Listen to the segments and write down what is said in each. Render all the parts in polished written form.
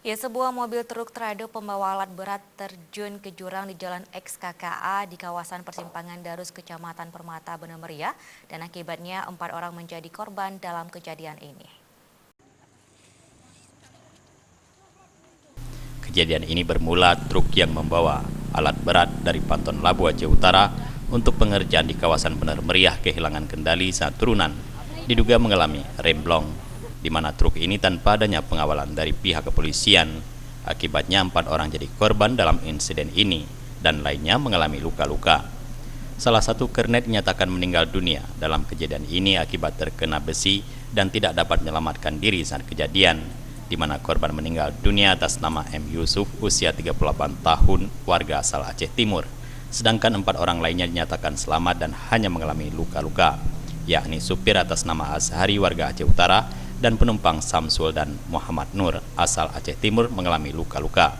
Ya, sebuah mobil truk trado pembawa alat berat terjun ke jurang di Jalan XKKA di kawasan Persimpangan Darus, Kecamatan Permata, Bener Meriah, dan akibatnya 4 orang menjadi korban dalam kejadian ini. Kejadian ini bermula truk yang membawa alat berat dari Panton Labu Aceh Utara untuk pengerjaan di kawasan Bener Meriah kehilangan kendali saat turunan, diduga mengalami remblong, di mana truk ini tanpa adanya pengawalan dari pihak kepolisian. Akibatnya 4 orang jadi korban dalam insiden ini dan lainnya mengalami luka-luka. Salah satu kernet dinyatakan meninggal dunia dalam kejadian ini akibat terkena besi dan tidak dapat menyelamatkan diri saat kejadian, di mana korban meninggal dunia atas nama M. Yusuf, usia 38 tahun, warga asal Aceh Timur. Sedangkan 4 orang lainnya dinyatakan selamat dan hanya mengalami luka-luka, yakni supir atas nama Azhari, warga Aceh Utara, dan penumpang Samsul dan Muhammad Nur, asal Aceh Timur, mengalami luka-luka.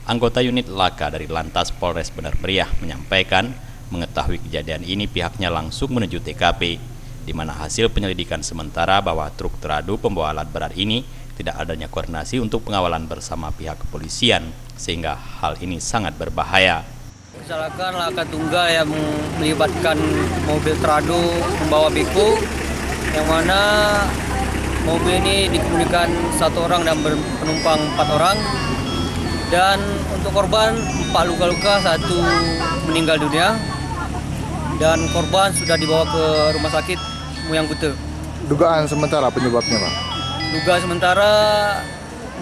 Anggota unit Laka dari Lantas Polres Bener Meriah menyampaikan, mengetahui kejadian ini pihaknya langsung menuju TKP, di mana hasil penyelidikan sementara bahwa truk teradu pembawa alat berat ini tidak adanya koordinasi untuk pengawalan bersama pihak kepolisian, sehingga hal ini sangat berbahaya. Kecelakaan laka tunggal yang melibatkan mobil trado membawa beko, yang mana mobil ini dikemudikan 1 orang dan penumpang 4 orang. Dan untuk korban 4 luka-luka, 1 meninggal dunia, dan korban sudah dibawa ke rumah sakit Muyang Kuta. Dugaan sementara penyebabnya, Pak? Dugaan sementara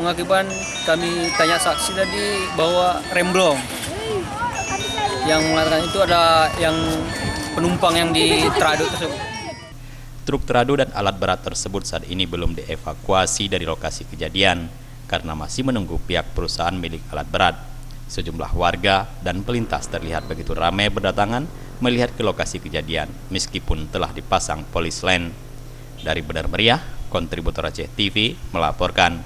mengakibatkan, kami tanya saksi tadi bahwa remblong. Yang mengatakan itu ada yang penumpang yang di trado tersebut. Truk teradu dan alat berat tersebut saat ini belum dievakuasi dari lokasi kejadian karena masih menunggu pihak perusahaan milik alat berat. Sejumlah warga dan pelintas terlihat begitu ramai berdatangan melihat ke lokasi kejadian meskipun telah dipasang polis lain. Dari Bener Meriah, kontributor Aceh TV melaporkan.